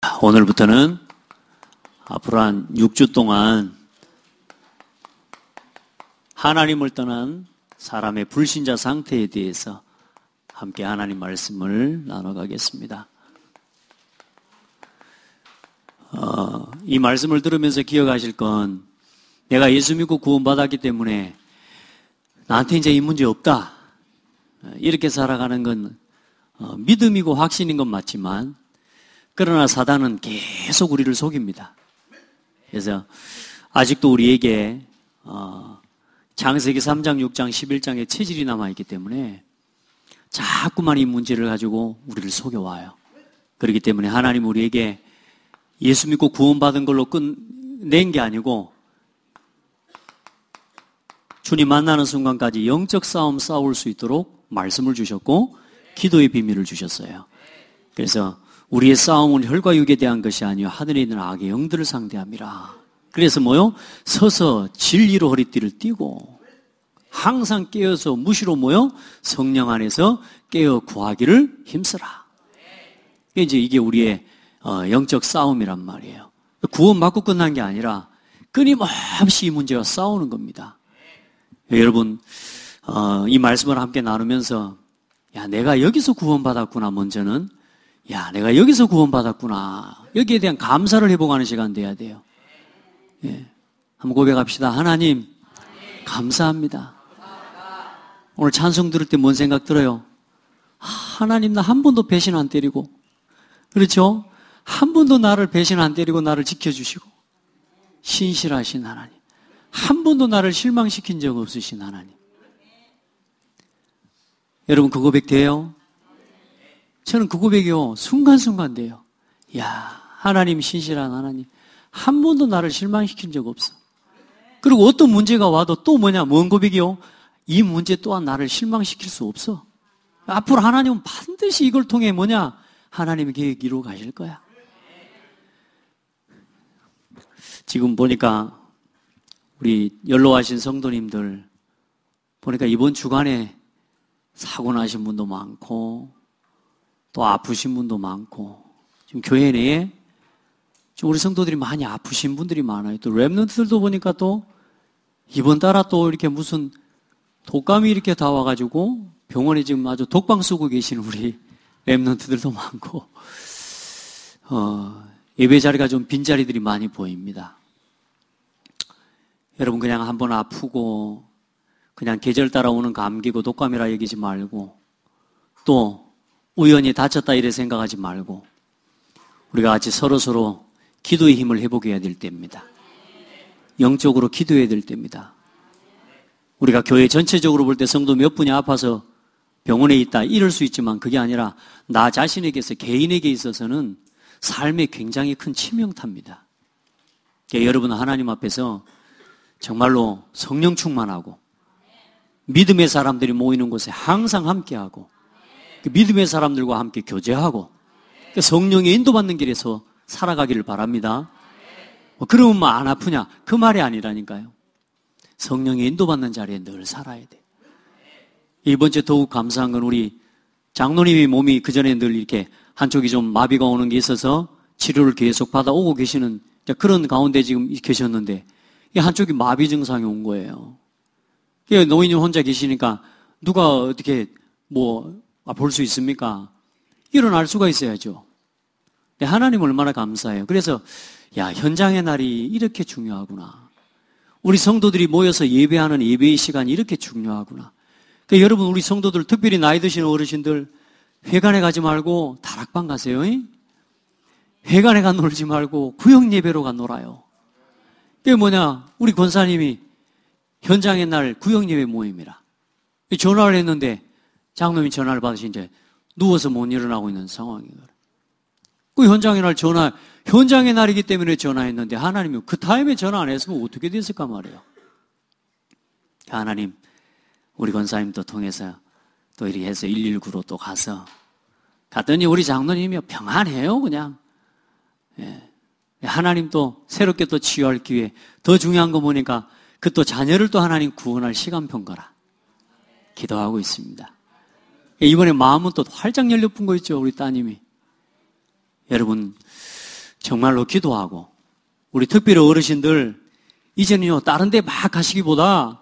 오늘부터는 앞으로 한 6주 동안 하나님을 떠난 사람의 불신자 상태에 대해서 함께 하나님 말씀을 나눠가겠습니다. 이 말씀을 들으면서 기억하실 건 내가 예수 믿고 구원받았기 때문에 나한테 이제 이 문제 없다. 이렇게 살아가는 건 믿음이고 확신인 건 맞지만 그러나 사단은 계속 우리를 속입니다. 그래서 아직도 우리에게 창세기 3장, 6장, 11장의 체질이 남아있기 때문에 자꾸만 이 문제를 가지고 우리를 속여와요. 그렇기 때문에 하나님 우리에게 예수 믿고 구원받은 걸로 끝낸 게 아니고 주님 만나는 순간까지 영적 싸움 싸울 수 있도록 말씀을 주셨고 기도의 비밀을 주셨어요. 그래서 우리의 싸움은 혈과 육에 대한 것이 아니요 하늘에 있는 악의 영들을 상대함이라. 그래서 뭐요? 서서 진리로 허리띠를 띠고 항상 깨어서 무시로 뭐요? 성령 안에서 깨어 구하기를 힘쓰라. 이게 우리의 영적 싸움이란 말이에요. 구원받고 끝난 게 아니라 끊임없이 이 문제와 싸우는 겁니다. 여러분 이 말씀을 함께 나누면서 야 내가 여기서 구원받았구나. 먼저는 야 내가 여기서 구원받았구나. 여기에 대한 감사를 회복하는 시간 돼야 돼요. 예. 한번 고백합시다. 하나님 감사합니다. 오늘 찬송 들을 때 뭔 생각 들어요? 하나님 나 한 번도 배신 안 때리고 그렇죠? 한 번도 나를 배신 안 때리고 나를 지켜주시고 신실하신 하나님, 한 번도 나를 실망시킨 적 없으신 하나님. 여러분 그 고백 돼요? 저는 그 고백이요 순간순간 돼요. 야 하나님 신실한 하나님, 한 번도 나를 실망시킨 적 없어. 그리고 어떤 문제가 와도 또 뭔 고백이요? 이 문제 또한 나를 실망시킬 수 없어. 앞으로 하나님은 반드시 이걸 통해 하나님의 계획 이루어 가실 거야. 지금 보니까 우리 연로하신 성도님들 보니까 이번 주간에 사고 나신 분도 많고 또 아프신 분도 많고 지금 교회 내에 지금 우리 성도들이 많이 아프신 분들이 많아요. 또 랩런트들도 보니까 또 이번 달아 또 이렇게 무슨 독감이 이렇게 다 와가지고 병원에 지금 아주 독방 쓰고 계시는 우리 랩런트들도 많고 예배 자리가 좀 빈자리들이 많이 보입니다. 여러분 그냥 한번 아프고 그냥 계절 따라 오는 감기고 독감이라 여기지 말고 또 우연히 다쳤다 이래 생각하지 말고 우리가 같이 서로 기도의 힘을 회복해야 될 때입니다. 영적으로 기도해야 될 때입니다. 우리가 교회 전체적으로 볼 때 성도 몇 분이 아파서 병원에 있다 이럴 수 있지만 그게 아니라 나 자신에게서 개인에게 있어서는 삶에 굉장히 큰 치명타입니다. 여러분 하나님 앞에서 정말로 성령 충만하고 믿음의 사람들이 모이는 곳에 항상 함께하고 믿음의 사람들과 함께 교제하고 성령의 인도받는 길에서 살아가기를 바랍니다. 그러면 안 아프냐? 그 말이 아니라니까요. 성령의 인도받는 자리에 늘 살아야 돼. 이번 주에 더욱 감사한 건 우리 장로님이 몸이 그전에 늘 이렇게 한쪽이 좀 마비가 오는 게 있어서 치료를 계속 받아오고 계시는 그런 가운데 지금 계셨는데 한쪽이 마비 증상이 온 거예요. 노인이 혼자 계시니까 누가 어떻게 볼 수 있습니까? 일어날 수가 있어야죠. 하나님 얼마나 감사해요. 그래서 현장의 날이 이렇게 중요하구나. 우리 성도들이 모여서 예배하는 예배의 시간이 이렇게 중요하구나. 그러니까 여러분 우리 성도들 특별히 나이 드신 어르신들 회관에 가지 말고 다락방 가세요. 회관에 가 놀지 말고 구역 예배로 가 놀아요. 그게 우리 권사님이 현장의 날 구역 예배 모임이라 전화를 했는데 장로님이 전화를 받으신 이제 누워서 못 일어나고 있는 상황이에요. 그 현장의 날이기 때문에 전화했는데 하나님이 그 타임에 전화 안 했으면 어떻게 됐을까 말이에요. 하나님 우리 권사님도 통해서 또 이렇게 해서 119로 또 갔더니 우리 장로님이 평안해요 그냥. 하나님 또 새롭게 또 치유할 기회. 더 중요한 거 보니까 그 또 자녀를 또 하나님 구원할 시간표인거라 기도하고 있습니다. 이번에 마음은 또 활짝 열려쁜 거 있죠 우리 따님이. 여러분 정말로 기도하고, 우리 특별히 어르신들 이제는요 다른 데 막 가시기보다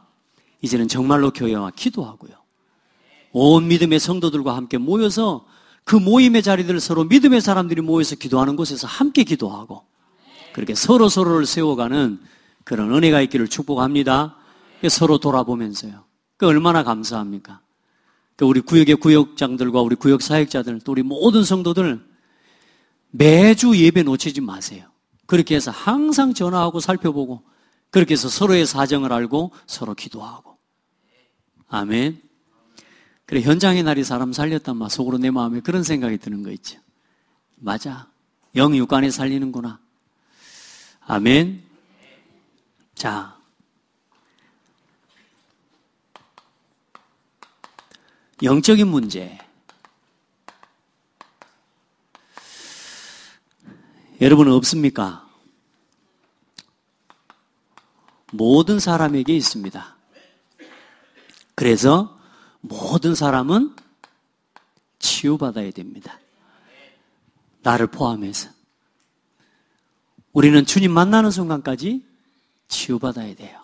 이제는 정말로 교회와 기도하고요, 온 믿음의 성도들과 함께 모여서 그 모임의 자리들, 서로 믿음의 사람들이 모여서 기도하는 곳에서 함께 기도하고, 그렇게 서로를 세워가는 그런 은혜가 있기를 축복합니다. 서로 돌아보면서요. 얼마나 감사합니까? 우리 구역의 구역장들과 우리 구역 사역자들, 또 우리 모든 성도들 매주 예배 놓치지 마세요. 그렇게 해서 항상 전화하고 살펴보고, 그렇게 해서 서로의 사정을 알고 서로 기도하고. 아멘. 그래, 현장의 날이 사람 살렸단 말, 속으로 내 마음에 그런 생각이 드는 거 있죠. 맞아. 영육간에 살리는구나. 아멘. 자, 영적인 문제. 여러분은 없습니까? 모든 사람에게 있습니다. 그래서 모든 사람은 치유받아야 됩니다. 나를 포함해서. 우리는 주님 만나는 순간까지 치유받아야 돼요.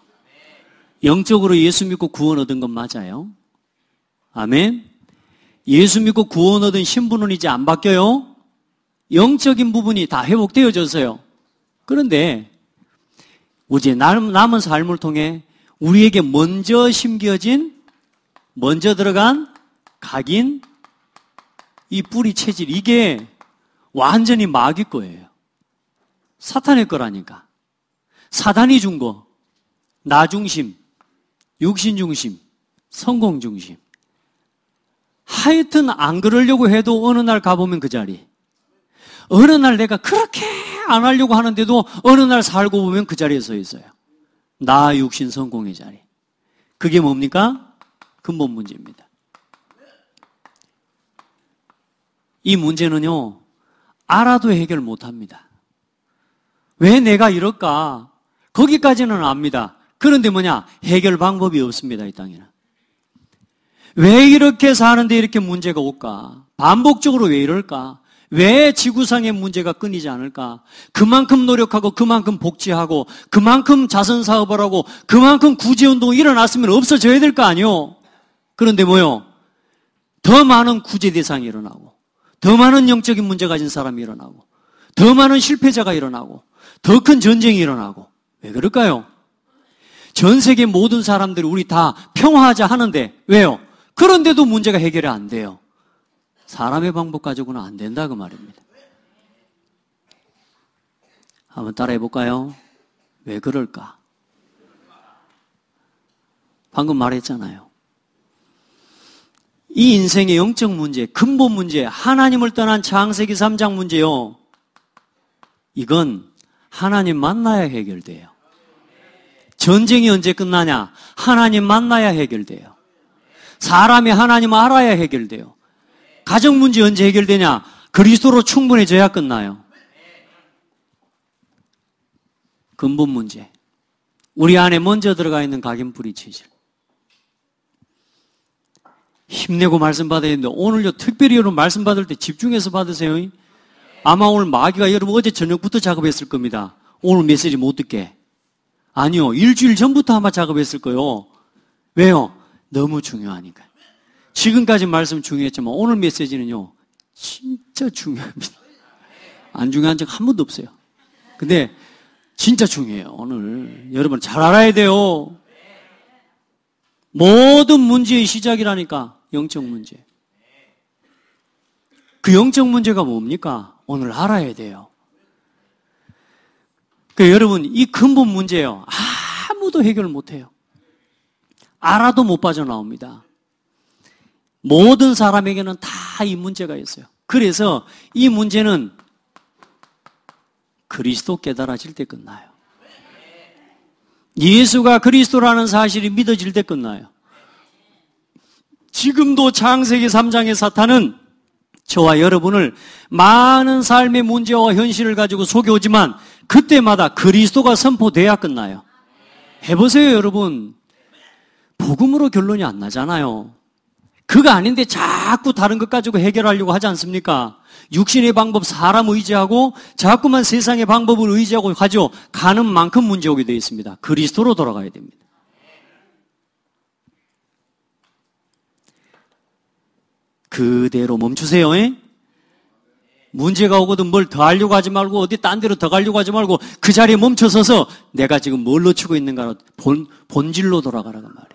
영적으로 예수 믿고 구원 얻은 건 맞아요. 아멘. 예수 믿고 구원 얻은 신분은 이제 안 바뀌어요. 영적인 부분이 다 회복되어져서요. 그런데 이제 남은 삶을 통해 우리에게 먼저 심겨진, 먼저 들어간 각인, 이 뿌리 체질, 이게 완전히 마귀 거예요. 사탄의 거라니까. 사단이 준 거. 나 중심, 육신 중심, 성공 중심. 하여튼 안 그러려고 해도 어느 날 가보면 그 자리. 어느 날 내가 그렇게 안 하려고 하는데도 어느 날 살고 보면 그 자리에 서 있어요. 나 육신 성공의 자리. 그게 뭡니까? 근본 문제입니다. 이 문제는요, 알아도 해결 못합니다. 왜 내가 이럴까? 거기까지는 압니다. 그런데 뭐냐? 해결 방법이 없습니다, 이 땅에는. 왜 이렇게 사는데 이렇게 문제가 올까? 반복적으로 왜 이럴까? 왜 지구상의 문제가 끊이지 않을까? 그만큼 노력하고, 그만큼 복지하고, 그만큼 자선사업을 하고, 그만큼 구제운동이 일어났으면 없어져야 될 거 아니요? 그런데 뭐요? 더 많은 구제 대상이 일어나고, 더 많은 영적인 문제 가진 사람이 일어나고, 더 많은 실패자가 일어나고, 더 큰 전쟁이 일어나고. 왜 그럴까요? 전 세계 모든 사람들이 우리 다 평화하자 하는데 왜요? 그런데도 문제가 해결이 안 돼요. 사람의 방법 가지고는 안 된다 그 말입니다. 한번 따라해 볼까요? 왜 그럴까? 방금 말했잖아요. 이 인생의 영적 문제, 근본 문제, 하나님을 떠난 창세기 3장 문제요. 이건 하나님 만나야 해결돼요. 전쟁이 언제 끝나냐? 하나님 만나야 해결돼요. 사람이 하나님 알아야 해결돼요. 가정 문제 언제 해결되냐? 그리스도로 충분해져야 끝나요. 근본 문제. 우리 안에 먼저 들어가 있는 각인뿌리 체질. 힘내고 말씀 받아야 되는데 오늘요 특별히 여러분 말씀 받을 때 집중해서 받으세요. 아마 오늘 마귀가 여러분 어제 저녁부터 작업했을 겁니다. 오늘 메시지 못 듣게. 아니요. 일주일 전부터 아마 작업했을 거예요. 왜요? 너무 중요하니까. 지금까지 말씀 중요했지만 오늘 메시지는요. 진짜 중요합니다. 안 중요한 적 한 번도 없어요. 근데 진짜 중요해요. 오늘 여러분 잘 알아야 돼요. 모든 문제의 시작이라니까. 영적 문제. 그 영적 문제가 뭡니까? 오늘 알아야 돼요. 그러니까 여러분 이 근본 문제요. 아무도 해결 못해요. 알아도 못 빠져나옵니다. 모든 사람에게는 다 이 문제가 있어요. 그래서 이 문제는 그리스도 깨달아질 때 끝나요. 예수가 그리스도라는 사실이 믿어질 때 끝나요. 지금도 창세기 3장의 사탄은 저와 여러분을 많은 삶의 문제와 현실을 가지고 속여오지만 그때마다 그리스도가 선포돼야 끝나요. 해보세요, 여러분. 복음으로 결론이 안 나잖아요. 그거 아닌데 자꾸 다른 것 가지고 해결하려고 하지 않습니까? 육신의 방법, 사람 의지하고 자꾸만 세상의 방법을 의지하고 가지고 가는 만큼 문제 오게 되어 있습니다. 그리스도로 돌아가야 됩니다. 그대로 멈추세요. 문제가 오거든 뭘 더 하려고 하지 말고 어디 딴 데로 더 가려고 하지 말고 그 자리에 멈춰서서 내가 지금 뭘 놓치고 있는가 본질로 돌아가라는 말이에요.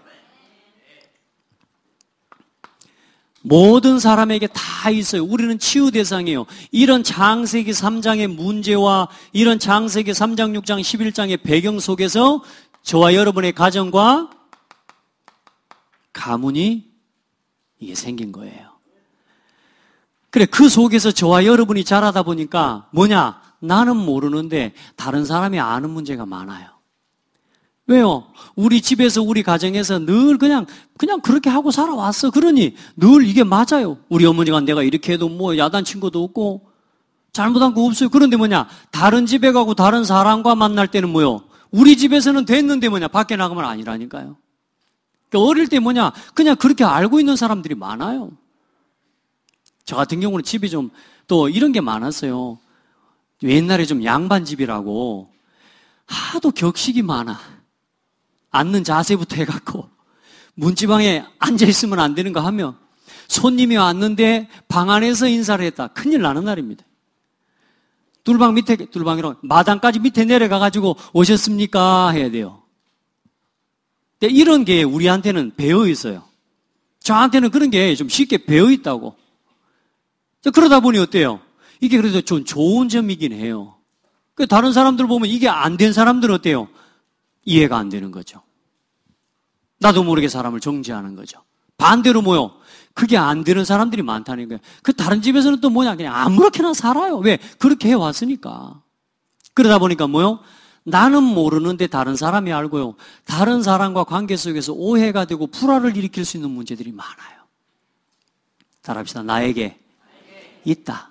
모든 사람에게 다 있어요. 우리는 치유 대상이에요. 이런 창세기 3장의 문제와 이런 창세기 3장, 6장, 11장의 배경 속에서 저와 여러분의 가정과 가문이 이게 생긴 거예요. 그래, 그 속에서 저와 여러분이 자라다 보니까 뭐냐? 나는 모르는데 다른 사람이 아는 문제가 많아요. 왜요? 우리 집에서 우리 가정에서 늘 그냥 그렇게 하고 살아왔어. 그러니 늘 이게 맞아요. 우리 어머니가 내가 이렇게 해도 뭐 야단친 것도 없고 잘못한 거 없어요. 그런데 뭐냐? 다른 집에 가고 다른 사람과 만날 때는 뭐요? 우리 집에서는 됐는데 뭐냐? 밖에 나가면 아니라니까요. 그러니까 어릴 때 뭐냐? 그냥 그렇게 알고 있는 사람들이 많아요. 저 같은 경우는 집이 좀 또 이런 게 많았어요. 옛날에 좀 양반집이라고 하도 격식이 많아. 앉는 자세부터 해갖고 문지방에 앉아있으면 안 되는 거 하면 손님이 왔는데 방 안에서 인사를 했다. 큰일 나는 날입니다. 뚫방이라고 마당까지 밑에 내려가가지고 오셨습니까? 해야 돼요. 근데 이런 게 우리한테는 배어 있어요. 저한테는 그런 게 좀 쉽게 배어 있다고. 그러다 보니 어때요? 이게 그래도 좀 좋은 점이긴 해요. 다른 사람들 보면 이게 안 된 사람들은 어때요? 이해가 안 되는 거죠. 나도 모르게 사람을 정죄하는 거죠. 반대로 뭐요? 그게 안 되는 사람들이 많다는 거예요. 그 다른 집에서는 또 뭐냐? 그냥 아무렇게나 살아요. 왜? 그렇게 해왔으니까. 그러다 보니까 뭐요? 나는 모르는데 다른 사람이 알고요. 다른 사람과 관계 속에서 오해가 되고 불화를 일으킬 수 있는 문제들이 많아요. 따라합시다. 나에게 있다.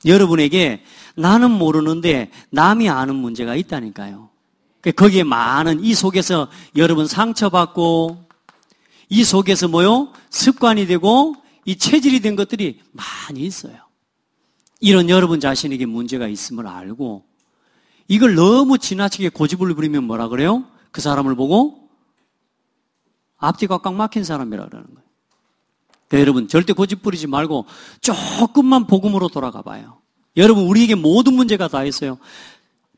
여러분에게 나는 모르는데 남이 아는 문제가 있다니까요. 거기에 많은 이 속에서 여러분 상처받고 이 속에서 뭐요? 습관이 되고 이 체질이 된 것들이 많이 있어요. 이런 여러분 자신에게 문제가 있음을 알고 이걸 너무 지나치게 고집을 부리면 뭐라 그래요? 그 사람을 보고 앞뒤가 꽉 막힌 사람이라 그러는 거예요. 여러분 절대 고집 부리지 말고 조금만 복음으로 돌아가 봐요. 여러분 우리에게 모든 문제가 다 있어요.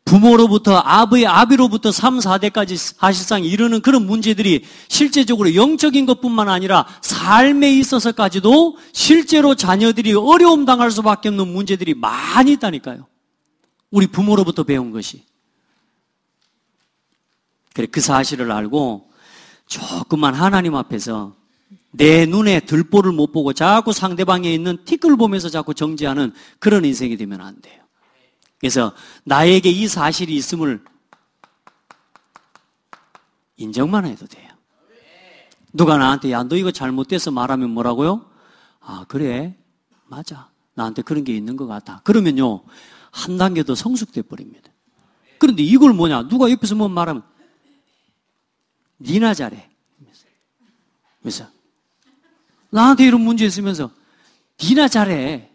부모로부터 아비로부터 3, 4대까지 사실상 이르는 그런 문제들이 실제적으로 영적인 것뿐만 아니라 삶에 있어서까지도 실제로 자녀들이 어려움 당할 수밖에 없는 문제들이 많이 있다니까요. 우리 부모로부터 배운 것이. 그래, 그 사실을 알고 조금만 하나님 앞에서 내 눈에 들보를 못 보고 자꾸 상대방에 있는 티끌을 보면서 자꾸 정죄하는 그런 인생이 되면 안 돼요. 그래서 나에게 이 사실이 있음을 인정만 해도 돼요. 누가 나한테 야, 너 이거 잘못돼서 말하면 뭐라고요? 아, 그래? 맞아. 나한테 그런 게 있는 것 같아. 그러면요, 한 단계 더 성숙돼 버립니다. 그런데 이걸 뭐냐? 누가 옆에서 뭐 말하면 니나 잘해. 그래서 나한테 이런 문제 있으면서 니나 잘해.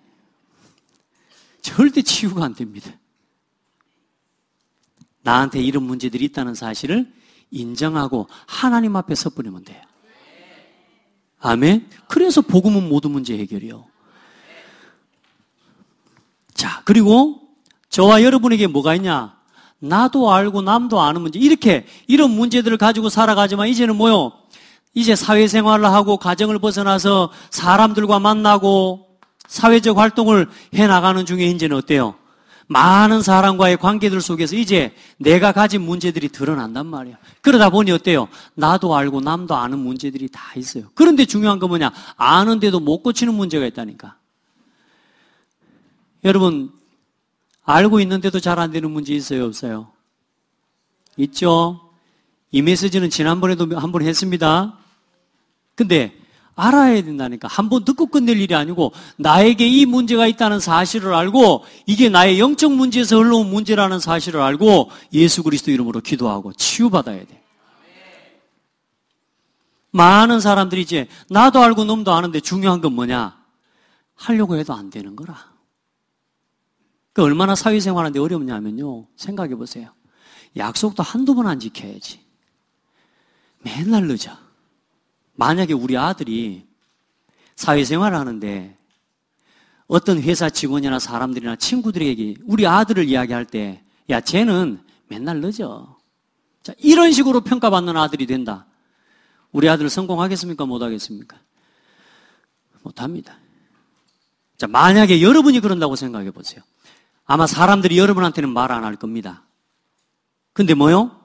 절대 치유가 안 됩니다. 나한테 이런 문제들이 있다는 사실을 인정하고 하나님 앞에 서버리면 돼요. 아멘? 그래서 복음은 모든 문제 해결이요. 자, 그리고 저와 여러분에게 뭐가 있냐? 나도 알고 남도 아는 문제. 이런 문제들을 가지고 살아가지만 이제는 뭐요? 이제 사회생활을 하고 가정을 벗어나서 사람들과 만나고 사회적 활동을 해나가는 중에 이제는 어때요? 많은 사람과의 관계들 속에서 이제 내가 가진 문제들이 드러난단 말이에요. 그러다 보니 어때요? 나도 알고 남도 아는 문제들이 다 있어요. 그런데 중요한 건 뭐냐? 아는데도 못 고치는 문제가 있다니까. 여러분, 알고 있는데도 잘 안 되는 문제 있어요? 없어요? 있죠? 이 메시지는 지난번에도 한번 했습니다. 근데 알아야 된다니까. 한번 듣고 끝낼 일이 아니고 나에게 이 문제가 있다는 사실을 알고 이게 나의 영적 문제에서 흘러온 문제라는 사실을 알고 예수 그리스도 이름으로 기도하고 치유받아야 돼. 많은 사람들이 이제 나도 알고 놈도 아는데 중요한 건 뭐냐? 하려고 해도 안 되는 거라. 그 얼마나 사회생활하는데 어렵냐면요. 생각해 보세요. 약속도 한두 번 안 지켜야지. 맨날 늦어. 만약에 우리 아들이 사회생활을 하는데 어떤 회사 직원이나 사람들이나 친구들에게 우리 아들을 이야기할 때, 야, 쟤는 맨날 늦어. 자, 이런 식으로 평가받는 아들이 된다. 우리 아들 성공하겠습니까? 못하겠습니까? 못합니다. 자, 만약에 여러분이 그런다고 생각해 보세요. 아마 사람들이 여러분한테는 말 안 할 겁니다. 근데 뭐요?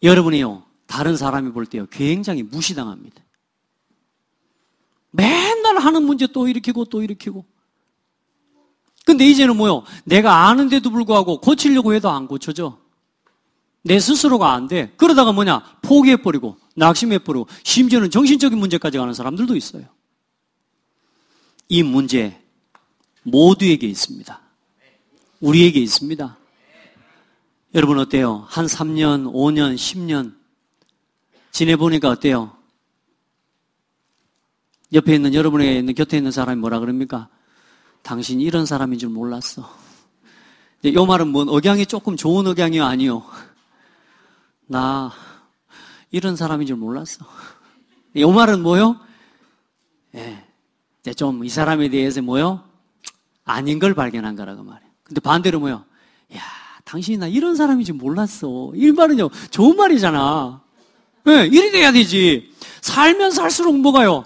여러분이요, 다른 사람이 볼 때요, 굉장히 무시당합니다. 맨날 하는 문제 또 일으키고 또 일으키고. 근데 이제는 뭐요? 내가 아는데도 불구하고 고치려고 해도 안 고쳐져. 내 스스로가 안 돼. 그러다가 뭐냐? 포기해버리고, 낙심해버리고, 심지어는 정신적인 문제까지 가는 사람들도 있어요. 이 문제 모두에게 있습니다. 우리에게 있습니다. 여러분 어때요? 한 3년, 5년, 10년 지내보니까 어때요? 옆에 있는 여러분에 있는 곁에 있는 사람이 뭐라 그럽니까? 당신이 이런 사람인 줄 몰랐어. 이 말은 뭔 억양이 조금 좋은 억양이 아니요. 나 이런 사람인 줄 몰랐어. 이 말은 뭐요? 예, 좀 이 사람에 대해서 뭐요? 아닌 걸 발견한 거라고 말이에요. 근데 반대로 뭐요? 야, 당신이 나 이런 사람인 줄 몰랐어. 이 말은요, 좋은 말이잖아. 예, 이리 돼야 되지. 살면 살수록 뭐가요?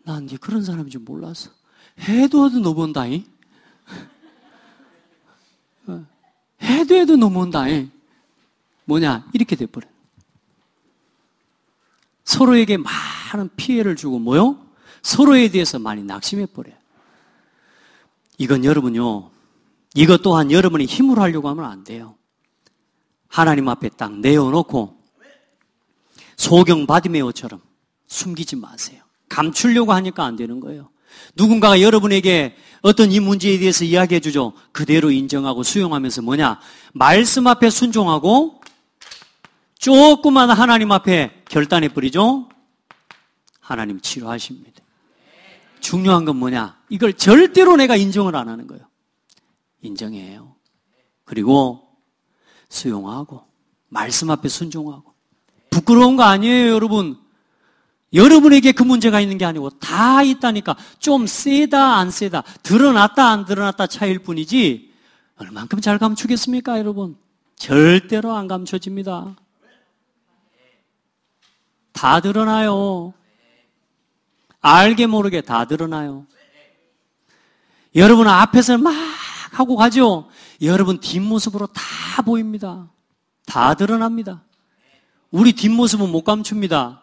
난 이제 그런 사람인 줄 몰랐어. 해도 넘어온다잉. 해도 넘어온다잉. 뭐냐? 이렇게 돼버려. 서로에게 많은 피해를 주고 뭐요? 서로에 대해서 많이 낙심해버려요. 이건 여러분요, 이것 또한 여러분이 힘으로 하려고 하면 안 돼요. 하나님 앞에 딱 내어놓고 소경 바디메오처럼 숨기지 마세요. 감추려고 하니까 안 되는 거예요. 누군가가 여러분에게 어떤 이 문제에 대해서 이야기해 주죠. 그대로 인정하고 수용하면서 뭐냐? 말씀 앞에 순종하고 조그만 하나님 앞에 결단해 버리죠. 하나님 치료하십니다. 중요한 건 뭐냐? 이걸 절대로 내가 인정을 안 하는 거예요. 인정해요. 그리고 수용하고 말씀 앞에 순종하고. 부끄러운 거 아니에요, 여러분. 여러분에게 그 문제가 있는 게 아니고 다 있다니까. 좀 세다 안 세다, 드러났다 안 드러났다 차이일 뿐이지 얼만큼 잘 감추겠습니까, 여러분? 절대로 안 감춰집니다. 다 드러나요. 알게 모르게 다 드러나요. 여러분 앞에서 막 하고 가죠. 여러분 뒷모습으로 다 보입니다. 다 드러납니다. 우리 뒷모습은 못 감춥니다.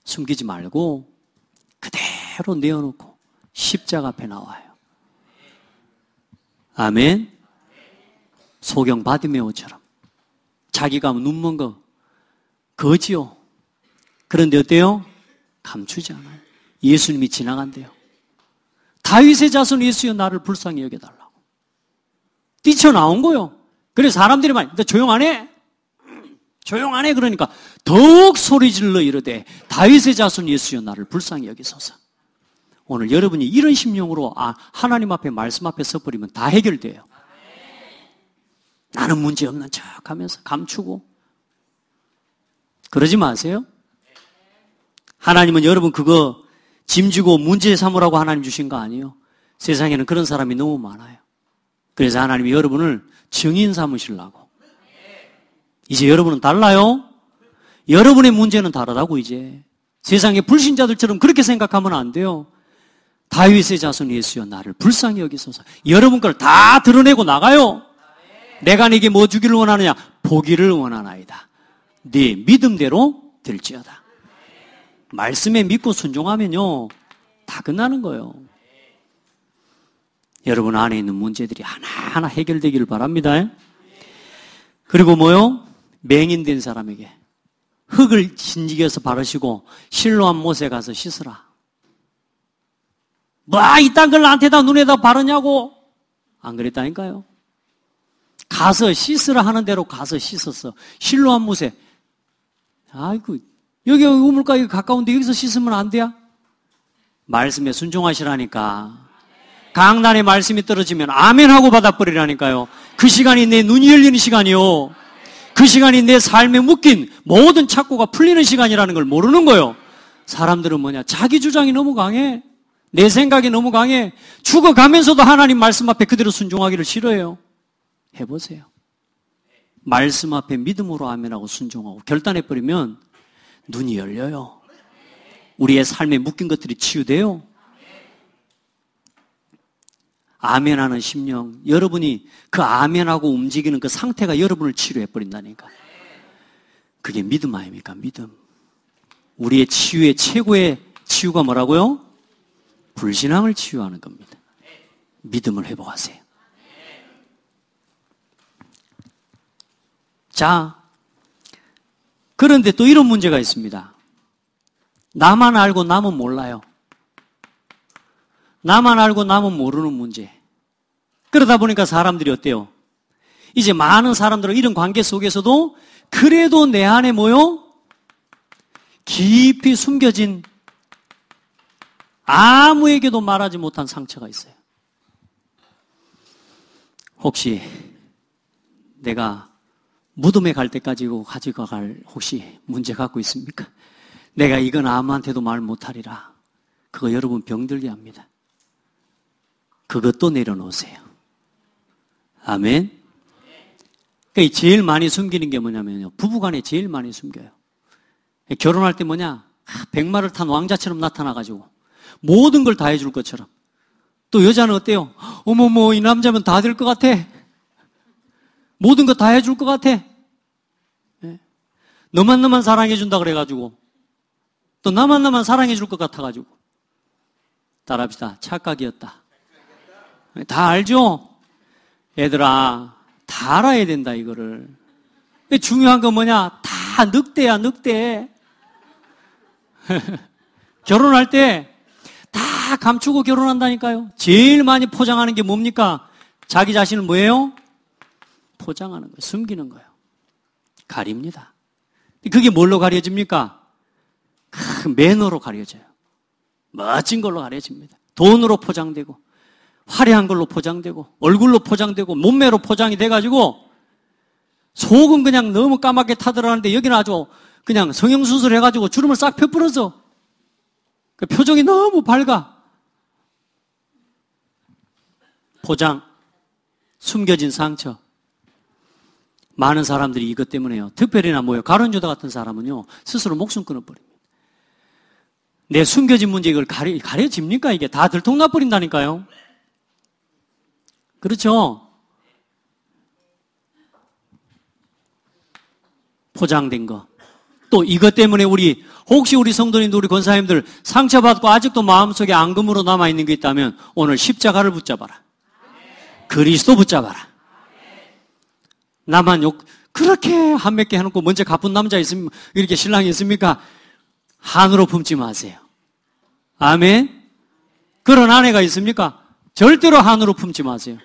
숨기지 말고 그대로 내어놓고 십자가 앞에 나와요. 아멘. 소경 바디메오처럼 자기가 눈먼 거 거지요. 그런데 어때요? 감추지 않아요. 예수님이 지나간대요. 다윗의 자손 예수여 나를 불쌍히 여겨달라고 뛰쳐나온 거요. 그래서 사람들이 막 너 조용 안 해? 조용 안 해? 그러니까 더욱 소리질러 이르되 다윗의 자손 예수여 나를 불쌍히 여기소서. 오늘 여러분이 이런 심령으로 하나님 앞에 말씀 앞에 서버리면 다 해결돼요. 나는 문제없는 척하면서 감추고 그러지 마세요. 하나님은 여러분 그거 짐지고 문제 삼으라고 하나님 주신 거 아니에요. 세상에는 그런 사람이 너무 많아요. 그래서 하나님이 여러분을 증인 삼으시려고. 이제 여러분은 달라요. 여러분의 문제는 다르다고. 이제 세상의 불신자들처럼 그렇게 생각하면 안 돼요. 다윗의 자손 예수여 나를 불쌍히 여기소서. 여러분 걸 다 드러내고 나가요. 내가 네게 뭐 주기를 원하느냐? 보기를 원하나이다. 네 믿음대로 될지어다. 말씀에 믿고 순종하면요 다 끝나는 거예요. 여러분 안에 있는 문제들이 하나하나 해결되기를 바랍니다. 그리고 뭐요? 맹인된 사람에게 흙을 진지겨서 바르시고 실로한 못에 가서 씻으라. 뭐 이딴 걸 나한테다 눈에다 바르냐고. 안 그랬다니까요. 가서 씻으라 하는 대로 가서 씻었어. 실로한 못에 아이고, 여기 우물가에 가까운데 여기서 씻으면 안 돼요? 말씀에 순종하시라니까. 강단의 말씀이 떨어지면 아멘 하고 받아버리라니까요. 그 시간이 내 눈이 열리는 시간이요. 그 시간이 내 삶에 묶인 모든 착고가 풀리는 시간이라는 걸 모르는 거예요. 사람들은 뭐냐? 자기 주장이 너무 강해. 내 생각이 너무 강해. 죽어가면서도 하나님 말씀 앞에 그대로 순종하기를 싫어해요. 해보세요. 말씀 앞에 믿음으로 아멘하고 순종하고 결단해버리면 눈이 열려요. 우리의 삶에 묶인 것들이 치유돼요. 아멘하는 심령, 여러분이 그 아멘하고 움직이는 그 상태가 여러분을 치료해버린다니까. 그게 믿음 아닙니까? 믿음. 우리의 치유의 최고의 치유가 뭐라고요? 불신앙을 치유하는 겁니다. 믿음을 회복하세요. 자, 그런데 또 이런 문제가 있습니다. 나만 알고 남은 몰라요. 나만 알고 남은 모르는 문제. 그러다 보니까 사람들이 어때요? 이제 많은 사람들은 이런 관계 속에서도 그래도 내 안에 뭐요? 깊이 숨겨진 아무에게도 말하지 못한 상처가 있어요. 혹시 내가 무덤에 갈 때까지 가지고 갈 혹시 문제 갖고 있습니까? 내가 이건 아무한테도 말 못하리라. 그거 여러분 병들게 합니다. 그것도 내려놓으세요. 아멘. 그러니까 제일 많이 숨기는 게 뭐냐면요. 부부간에 제일 많이 숨겨요. 결혼할 때 뭐냐? 백마를 탄 왕자처럼 나타나가지고 모든 걸 다 해줄 것처럼. 또 여자는 어때요? 어머머, 이 남자면 다 될 것 같아. 모든 거 다 해줄 것 같아. 너만 사랑해준다 그래가지고 또 나만 사랑해줄 것 같아가지고. 따라합시다. 착각이었다. 다 알죠? 얘들아, 다 알아야 된다, 이거를. 중요한 건 뭐냐? 다 늑대야, 늑대. 결혼할 때 다 감추고 결혼한다니까요. 제일 많이 포장하는 게 뭡니까? 자기 자신을 뭐예요? 포장하는 거예요. 숨기는 거예요. 가립니다. 그게 뭘로 가려집니까? 매너로 가려져요. 멋진 걸로 가려집니다. 돈으로 포장되고 화려한 걸로 포장되고 얼굴로 포장되고 몸매로 포장이 돼가지고 속은 그냥 너무 까맣게 타들어가는데 여기는 아주 그냥 성형수술 해가지고 주름을 싹 펴부러져. 그 표정이 너무 밝아. 포장, 숨겨진 상처. 많은 사람들이 이것 때문에요. 특별히나 뭐예요? 가룟 유다 같은 사람은요, 스스로 목숨 끊어버립니다. 내 숨겨진 문제 이걸 가려집니까? 이게 다 들통나버린다니까요. 그렇죠? 포장된 거. 또 이것 때문에 혹시 우리 성도님들, 우리 권사님들 상처받고 아직도 마음속에 앙금으로 남아있는 게 있다면 오늘 십자가를 붙잡아라. 그리스도 붙잡아라. 나만 그렇게 한 몇 개 해놓고 먼저 갚은 남자 있으면, 이렇게 신랑이 있습니까? 한으로 품지 마세요. 아멘? 그런 아내가 있습니까? 절대로 한으로 품지 마세요.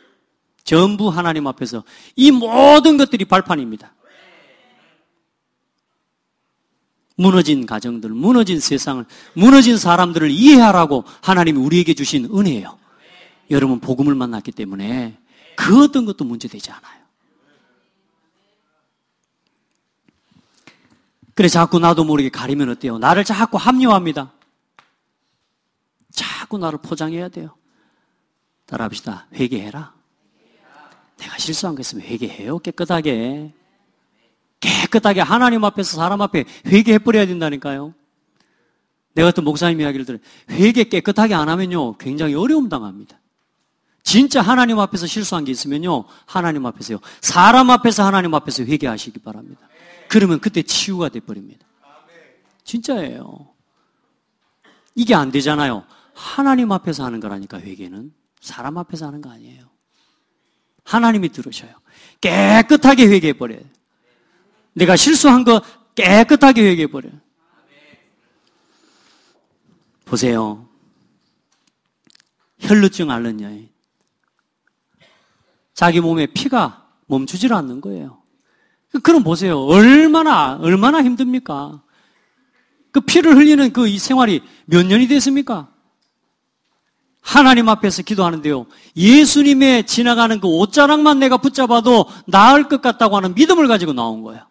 전부 하나님 앞에서 이 모든 것들이 발판입니다. 무너진 가정들, 무너진 세상을, 무너진 사람들을 이해하라고 하나님이 우리에게 주신 은혜예요. 여러분 복음을 만났기 때문에 그 어떤 것도 문제되지 않아요. 그래 자꾸 나도 모르게 가리면 어때요? 나를 자꾸 합리화합니다. 자꾸 나를 포장해야 돼요. 따라합시다. 회개해라. 내가 실수한 거 있으면 회개해요. 깨끗하게 하나님 앞에서 사람 앞에 회개해버려야 된다니까요. 내가 어떤 목사님 이야기를 들어요. 회개 깨끗하게 안 하면요 굉장히 어려움 당합니다. 진짜 하나님 앞에서 실수한 게 있으면요 하나님 앞에서요, 사람 앞에서 하나님 앞에서 회개하시기 바랍니다. 그러면 그때 치유가 돼버립니다. 진짜예요. 이게 안 되잖아요. 하나님 앞에서 하는 거라니까. 회개는 사람 앞에서 하는 거 아니에요. 하나님이 들으셔요. 깨끗하게 회개해버려요. 내가 실수한 거 깨끗하게 회개해버려요. 보세요. 혈루증 앓는 여인. 자기 몸에 피가 멈추질 않는 거예요. 그럼 보세요. 얼마나 힘듭니까? 그 피를 흘리는 그 이 생활이 몇 년이 됐습니까? 하나님 앞에서 기도하는데요. 예수님의 지나가는 그 옷자락만 내가 붙잡아도 나을 것 같다고 하는 믿음을 가지고 나온 거예요.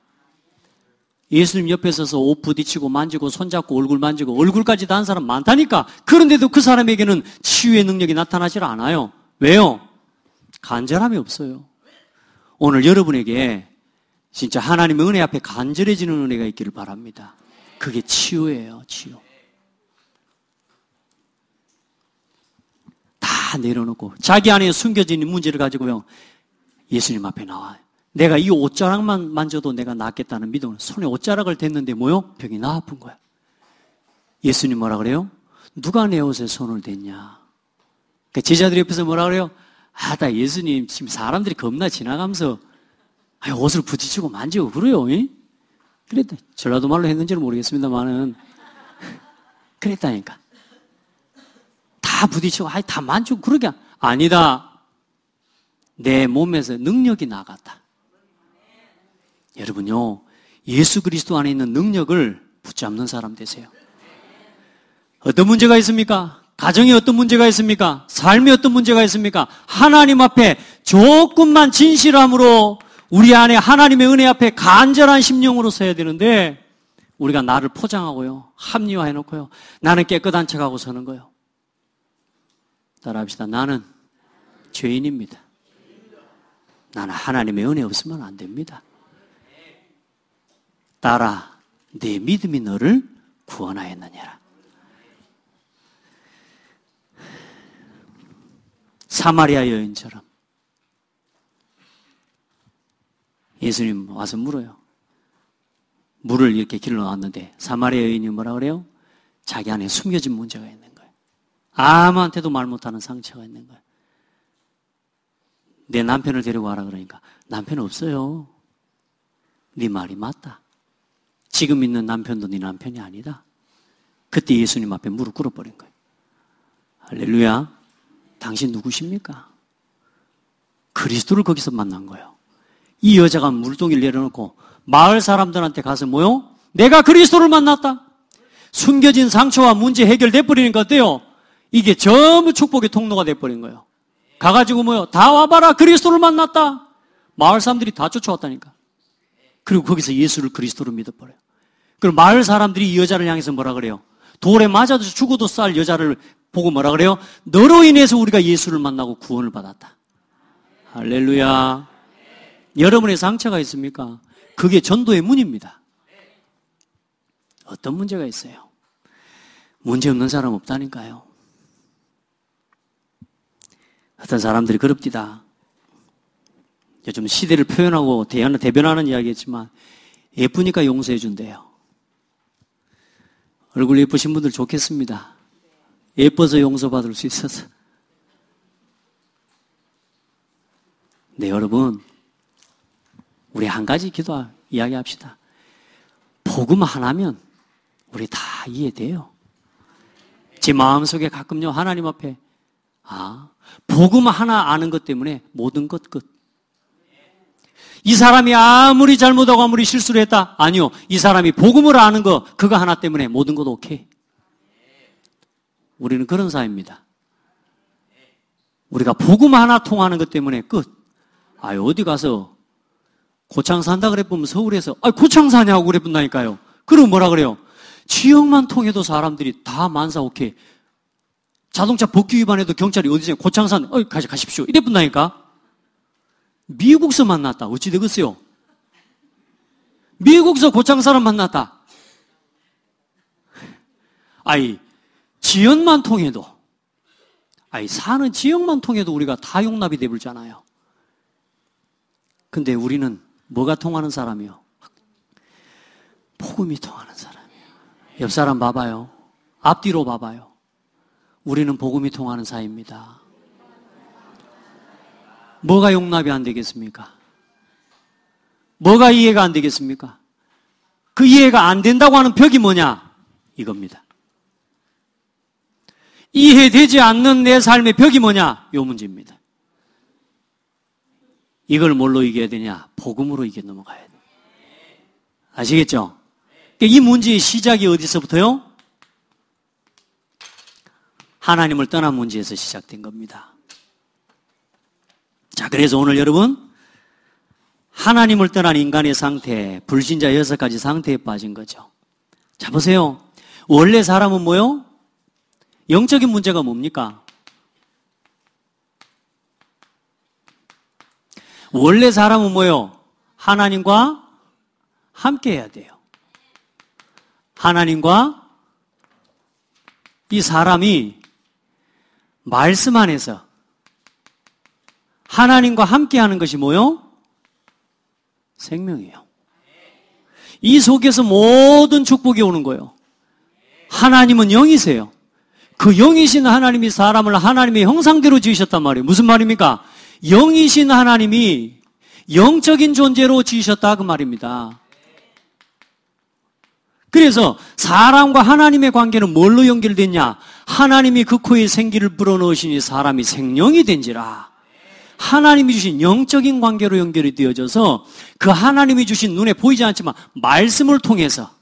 예수님 옆에 서서 옷 부딪히고 만지고 손잡고 얼굴 만지고 얼굴까지 닿은 사람 많다니까. 그런데도 그 사람에게는 치유의 능력이 나타나질 않아요. 왜요? 간절함이 없어요. 오늘 여러분에게 진짜 하나님의 은혜 앞에 간절해지는 은혜가 있기를 바랍니다. 그게 치유예요, 치유. 다 내려놓고 자기 안에 숨겨진 문제를 가지고요. 예수님 앞에 나와요. 내가 이 옷자락만 만져도 내가 낫겠다는 믿음으로 손에 옷자락을 댔는데 뭐요? 병이 나아픈 거야. 예수님 뭐라 그래요? 누가 내 옷에 손을 댔냐? 그러니까 제자들 옆에서 뭐라 그래요? 나 예수님 지금 사람들이 겁나 지나가면서 옷을 부딪히고 만지고 그래요. 그랬다. 전라도 말로 했는지는 모르겠습니다만은 그랬다니까. 다 부딪히고 다 만지고 그러게 아니다. 내 몸에서 능력이 나갔다. 여러분요, 예수 그리스도 안에 있는 능력을 붙잡는 사람 되세요. 어떤 문제가 있습니까? 가정에 어떤 문제가 있습니까? 삶에 어떤 문제가 있습니까? 하나님 앞에 조금만 진실함으로 우리 안에 하나님의 은혜 앞에 간절한 심령으로 서야 되는데 우리가 나를 포장하고요, 합리화해놓고요, 나는 깨끗한 척하고 서는 거예요. 따라합시다. 나는 죄인입니다. 나는 하나님의 은혜 없으면 안 됩니다. 따라 내 믿음이 너를 구원하였느니라. 사마리아 여인처럼 예수님 와서 물어요. 물을 이렇게 길러 놨는데 사마리아 여인이 뭐라 그래요? 자기 안에 숨겨진 문제가 있는 거예요. 아무한테도 말 못하는 상처가 있는 거예요. 내 남편을 데리고 와라 그러니까 남편 없어요. 네 말이 맞다. 지금 있는 남편도 네 남편이 아니다. 그때 예수님 앞에 무릎 꿇어버린 거예요. 할렐루야. 당신 누구십니까? 그리스도를 거기서 만난 거예요. 이 여자가 물동이를 내려놓고 마을 사람들한테 가서 뭐요? 내가 그리스도를 만났다. 숨겨진 상처와 문제 해결돼 버리는 거 어때요? 이게 전부 축복의 통로가 돼버린 거예요. 가가지고 뭐요? 다 와봐라. 그리스도를 만났다. 마을 사람들이 다 쫓아왔다니까. 그리고 거기서 예수를 그리스도로 믿어버려요. 그리고 마을 사람들이 이 여자를 향해서 뭐라 그래요? 돌에 맞아도 죽어도 쌀 여자를 보고 뭐라 그래요? 너로 인해서 우리가 예수를 만나고 구원을 받았다. 할렐루야. 여러분의 상처가 있습니까? 그게 전도의 문입니다. 어떤 문제가 있어요? 문제 없는 사람 없다니까요. 어떤 사람들이 그럽디다. 요즘 시대를 표현하고 대변하는 이야기겠지만 예쁘니까 용서해 준대요. 얼굴 예쁘신 분들 좋겠습니다. 예뻐서 용서받을 수 있어서. 네, 여러분, 우리 한 가지 이야기합시다. 복음 하나면 우리 다 이해돼요. 제 마음속에 가끔요, 하나님 앞에 복음 하나 아는 것 때문에 모든 것 끝. 이 사람이 아무리 잘못하고 아무리 실수를 했다? 아니요. 이 사람이 복음을 아는 거, 그거 하나 때문에 모든 것 오케이. 우리는 그런 사회입니다. 우리가 복음 하나 통하는 것 때문에 끝. 어디 가서 고창 산다 그래 보면 서울에서 고창 사냐고 그래 본다니까요. 그럼 뭐라 그래요? 지역만 통해도 사람들이 다 만사 오케이. 자동차 법규 위반해도 경찰이 어디서 고창산 가십시오. 이래 본다니까. 미국서 만났다. 어찌 되겠어요? 미국서 고창 사람 만났다. 지역만 통해도, 사는 지역만 통해도 우리가 다 용납이 되버리잖아요. 근데 우리는 뭐가 통하는 사람이요? 복음이 통하는 사람이에요. 옆 사람 봐봐요. 앞뒤로 봐봐요. 우리는 복음이 통하는 사이입니다. 뭐가 용납이 안 되겠습니까? 뭐가 이해가 안 되겠습니까? 그 이해가 안 된다고 하는 벽이 뭐냐? 이겁니다. 이해되지 않는 내 삶의 벽이 뭐냐? 이 문제입니다. 이걸 뭘로 이겨야 되냐? 복음으로 이겨 넘어가야 돼. 아시겠죠? 이 문제의 시작이 어디서부터요? 하나님을 떠난 문제에서 시작된 겁니다. 자, 그래서 오늘 여러분, 하나님을 떠난 인간의 상태, 불신자 6가지 상태에 빠진 거죠. 자, 보세요. 원래 사람은 뭐요? 영적인 문제가 뭡니까? 원래 사람은 뭐요? 하나님과 함께 해야 돼요. 하나님과 이 사람이 말씀 안에서 하나님과 함께 하는 것이 뭐요? 생명이에요. 이 속에서 모든 축복이 오는 거예요. 하나님은 영이세요. 그 영이신 하나님이 사람을 하나님의 형상대로 지으셨단 말이에요. 무슨 말입니까? 영이신 하나님이 영적인 존재로 지으셨다 그 말입니다. 그래서 사람과 하나님의 관계는 뭘로 연결됐냐? 하나님이 그 코에 생기를 불어넣으시니 사람이 생명이 된지라. 하나님이 주신 영적인 관계로 연결이 되어져서 그 하나님이 주신 눈에 보이지 않지만 말씀을 통해서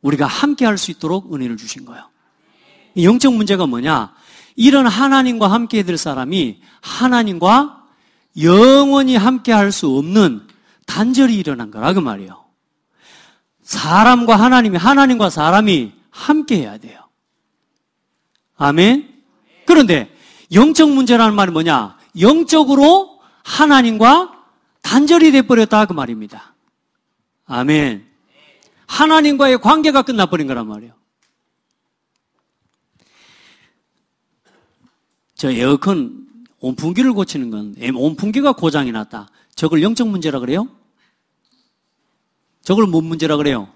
우리가 함께 할 수 있도록 은혜를 주신 거예요. 영적 문제가 뭐냐? 이런 하나님과 함께 해야 될 사람이 하나님과 영원히 함께 할 수 없는 단절이 일어난 거라 그 말이에요. 사람과 하나님이, 하나님과 사람이 함께 해야 돼요. 아멘? 그런데 영적 문제라는 말이 뭐냐? 영적으로 하나님과 단절이 돼버렸다 그 말입니다. 아멘. 하나님과의 관계가 끝나버린 거란 말이에요. 저 에어컨 온풍기를 고치는 건 온풍기가 고장이 났다. 저걸 영적 문제라 그래요? 저걸 뭔 문제라 그래요?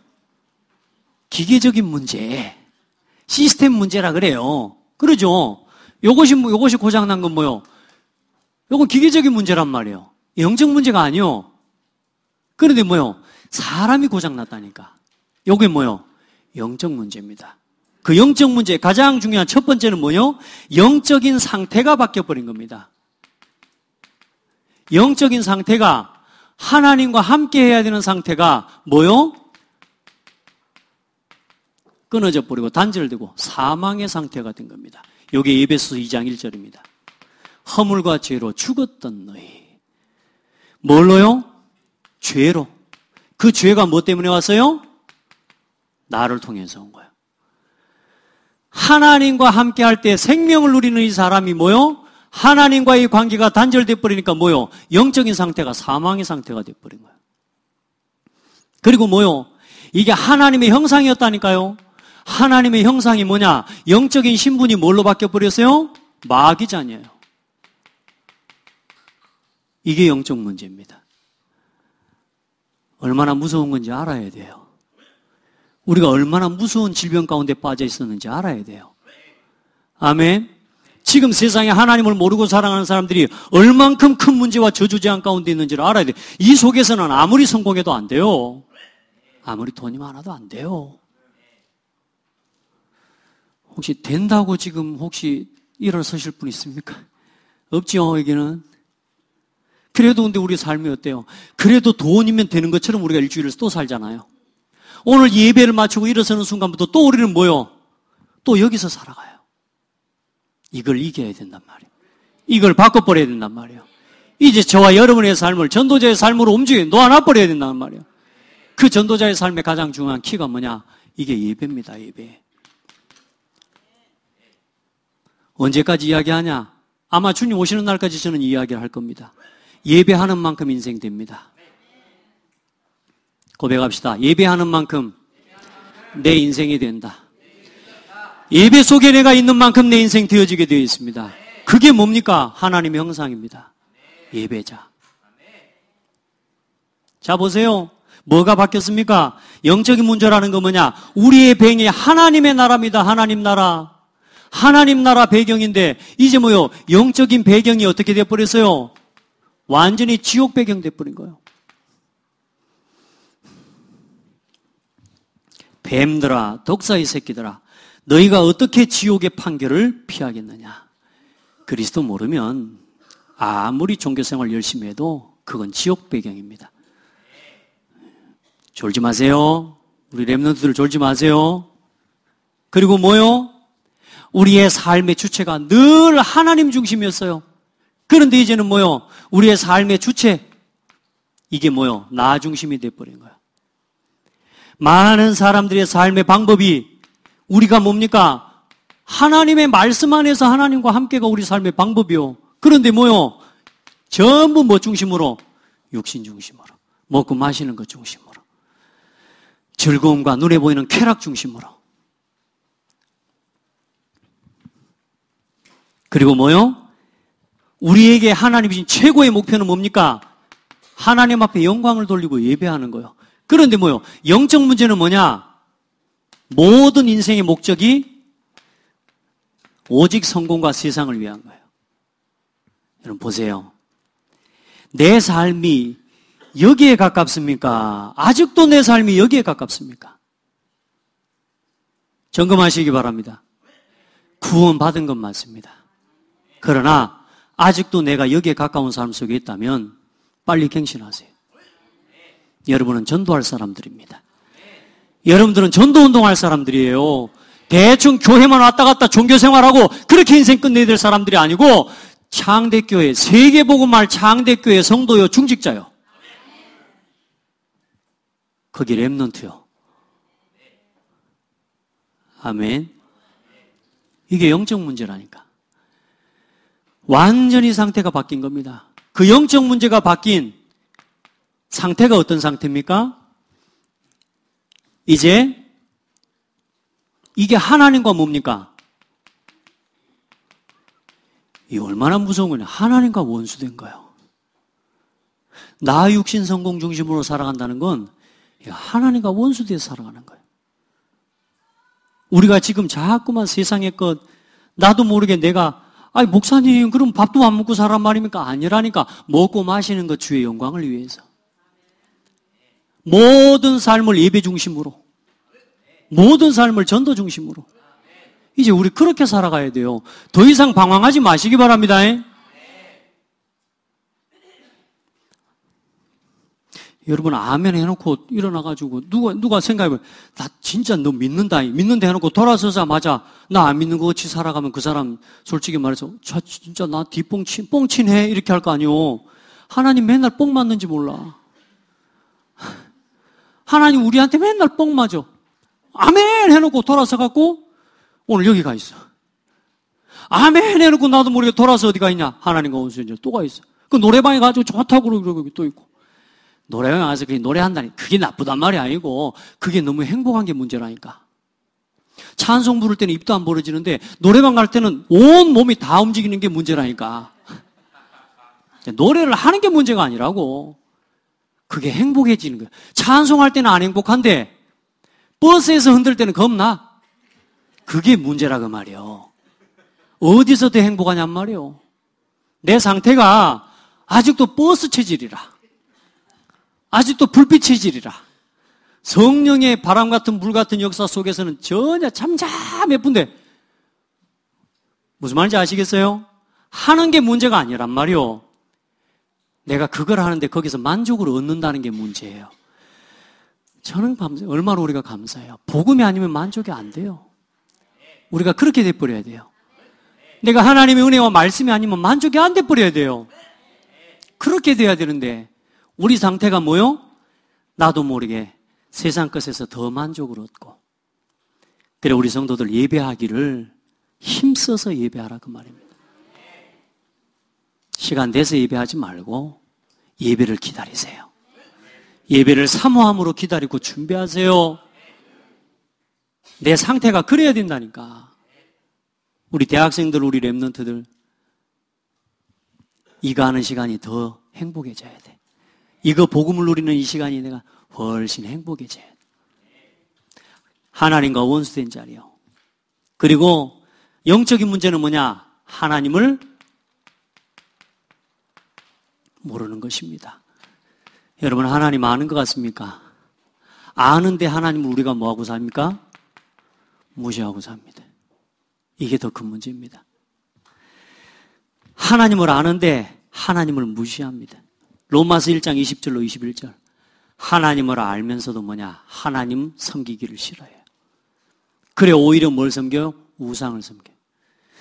기계적인 문제, 시스템 문제라 그래요. 그러죠? 요것이 고장난 건 뭐요? 요거 기계적인 문제란 말이에요. 영적 문제가 아니요. 그런데 뭐요? 사람이 고장났다니까. 요게 뭐요? 영적 문제입니다. 그 영적 문제의 가장 중요한 첫 번째는 뭐요? 영적인 상태가 바뀌어버린 겁니다. 영적인 상태가 하나님과 함께 해야 되는 상태가 뭐요? 끊어져 버리고 단절되고 사망의 상태가 된 겁니다. 이게 에베소서 2장 1절입니다. 허물과 죄로 죽었던 너희. 뭘로요? 죄로. 그 죄가 뭐 때문에 왔어요? 나를 통해서 온 거예요. 하나님과 함께 할 때 생명을 누리는 이 사람이 뭐요? 하나님과의 관계가 단절돼 버리니까 뭐요? 영적인 상태가 사망의 상태가 돼 버린 거예요. 그리고 뭐요? 이게 하나님의 형상이었다니까요. 하나님의 형상이 뭐냐? 영적인 신분이 뭘로 바뀌어 버렸어요? 마귀자녀예요. 이게 영적 문제입니다. 얼마나 무서운 건지 알아야 돼요. 우리가 얼마나 무서운 질병 가운데 빠져 있었는지 알아야 돼요. 아멘. 지금 세상에 하나님을 모르고 살아가는 사람들이 얼만큼 큰 문제와 저주재앙 가운데 있는지를 알아야 돼요. 이 속에서는 아무리 성공해도 안 돼요. 아무리 돈이 많아도 안 돼요. 혹시 된다고 지금 혹시 일어서실 분 있습니까? 없지요, 여기는. 그래도 근데 우리 삶이 어때요? 그래도 돈이면 되는 것처럼 우리가 일주일을 또 살잖아요. 오늘 예배를 마치고 일어서는 순간부터 또 우리는 뭐요? 또 여기서 살아가요. 이걸 이겨야 된단 말이에요. 이걸 바꿔버려야 된단 말이에요. 이제 저와 여러분의 삶을 전도자의 삶으로 놓아놔버려야 된단 말이에요. 그 전도자의 삶의 가장 중요한 키가 뭐냐? 이게 예배입니다, 예배. 언제까지 이야기하냐? 아마 주님 오시는 날까지 저는 이야기를 할 겁니다. 예배하는 만큼 인생 됩니다. 고백합시다. 예배하는 만큼 내 인생이 된다. 예배 속에 내가 있는 만큼 내 인생 되어지게 되어 있습니다. 그게 뭡니까? 하나님의 형상입니다. 예배자. 자, 보세요. 뭐가 바뀌었습니까? 영적인 문제라는 건 뭐냐? 우리의 배경이 하나님의 나라입니다. 하나님 나라. 하나님 나라 배경인데 이제 뭐요? 영적인 배경이 어떻게 되어버렸어요? 완전히 지옥 배경 되어버린 거예요. 뱀들아, 독사의 새끼들아, 너희가 어떻게 지옥의 판결을 피하겠느냐? 그리스도 모르면 아무리 종교생활 열심히 해도 그건 지옥 배경입니다. 졸지 마세요. 우리 렘넌트들 졸지 마세요. 그리고 뭐요? 우리의 삶의 주체가 늘 하나님 중심이었어요. 그런데 이제는 뭐요? 우리의 삶의 주체, 이게 뭐요? 나 중심이 돼버린 거야. 많은 사람들의 삶의 방법이 우리가 뭡니까? 하나님의 말씀 안에서 하나님과 함께가 우리 삶의 방법이요. 그런데 뭐요? 전부 뭐 중심으로? 육신 중심으로. 먹고 마시는 것 중심으로. 즐거움과 눈에 보이는 쾌락 중심으로. 그리고 뭐요? 우리에게 하나님이 주신 최고의 목표는 뭡니까? 하나님 앞에 영광을 돌리고 예배하는 거예요. 그런데 뭐요? 영적 문제는 뭐냐? 모든 인생의 목적이 오직 성공과 세상을 위한 거예요. 여러분 보세요. 내 삶이 여기에 가깝습니까? 아직도 내 삶이 여기에 가깝습니까? 점검하시기 바랍니다. 구원받은 건 맞습니다. 그러나 아직도 내가 여기에 가까운 삶 속에 있다면 빨리 갱신하세요. 여러분은 전도할 사람들입니다. 여러분들은 전도운동할 사람들이에요. 대충 교회만 왔다 갔다 종교생활하고 그렇게 인생 끝내야 될 사람들이 아니고 창대교회, 세계복음할 창대교회 성도요, 중직자요. 거기 렘넌트요. 아멘. 이게 영적 문제라니까. 완전히 상태가 바뀐 겁니다. 그 영적 문제가 바뀐 상태가 어떤 상태입니까? 이제 이게 하나님과 뭡니까? 이 얼마나 무서운 거냐. 하나님과 원수된 거예요. 나 육신 성공 중심으로 살아간다는 건 하나님과 원수돼서 살아가는 거예요. 우리가 지금 자꾸만 세상의 것, 나도 모르게 내가 아니 목사님 그럼 밥도 안 먹고 살란 말입니까? 아니라니까. 먹고 마시는 것 주의 영광을 위해서. 모든 삶을 예배 중심으로, 모든 삶을 전도 중심으로. 이제 우리 그렇게 살아가야 돼요. 더 이상 방황하지 마시기 바랍니다. 여러분 아멘 해놓고 일어나가지고 누가 생각해보면 나 진짜 너 믿는다 믿는다 해놓고 돌아서자마자 나 안 믿는 거 같이 살아가면 그 사람 솔직히 말해서 저 진짜 나 뻥치네 이렇게 할 거 아니요. 하나님 맨날 뻥 맞는지 몰라. 하나님 우리한테 맨날 뻥 맞아. 아멘 해놓고 돌아서갖고 오늘 여기 가 있어. 아멘 해놓고 나도 모르게 돌아서 어디 가 있냐. 하나님과 원수인 또 가 있어. 그 노래방에 가지고 좋다고 그러고 또 있고. 노래방에 가서 그게 노래한다니 그게 나쁘단 말이 아니고 그게 너무 행복한 게 문제라니까. 찬송 부를 때는 입도 안 벌어지는데 노래방 갈 때는 온 몸이 다 움직이는 게 문제라니까. 노래를 하는 게 문제가 아니라고. 그게 행복해지는 거야. 찬송할 때는 안 행복한데 버스에서 흔들 때는 겁나. 그게 문제라 그 말이요. 어디서 더 행복하냔 말이요. 내 상태가 아직도 버스 체질이라. 아직도 불빛 체질이라. 성령의 바람 같은 물 같은 역사 속에서는 전혀 잠잠해쁜데 무슨 말인지 아시겠어요? 하는 게 문제가 아니란 말이요. 내가 그걸 하는데 거기서 만족을 얻는다는 게 문제예요. 저는 얼마나 우리가 감사해요. 복음이 아니면 만족이 안 돼요. 우리가 그렇게 돼버려야 돼요. 내가 하나님의 은혜와 말씀이 아니면 만족이 안 돼버려야 돼요. 그렇게 돼야 되는데 우리 상태가 뭐요? 나도 모르게 세상 것에서 더 만족을 얻고. 그래 우리 성도들 예배하기를 힘써서 예배하라 그 말입니다. 시간 내서 예배하지 말고 예배를 기다리세요. 예배를 사모함으로 기다리고 준비하세요. 내 상태가 그래야 된다니까. 우리 대학생들, 우리 렘넌트들 이거 하는 시간이 더 행복해져야 돼. 이거 복음을 누리는 이 시간이 내가 훨씬 행복해져야 돼. 하나님과 원수된 자리요. 그리고 영적인 문제는 뭐냐? 하나님을 모르는 것입니다. 여러분 하나님 아는 것 같습니까? 아는데 하나님을 우리가 뭐하고 삽니까? 무시하고 삽니다. 이게 더 큰 문제입니다. 하나님을 아는데 하나님을 무시합니다. 로마서 1장 20절로 21절. 하나님을 알면서도 뭐냐? 하나님 섬기기를 싫어해요. 그래 오히려 뭘 섬겨요? 우상을 섬겨요.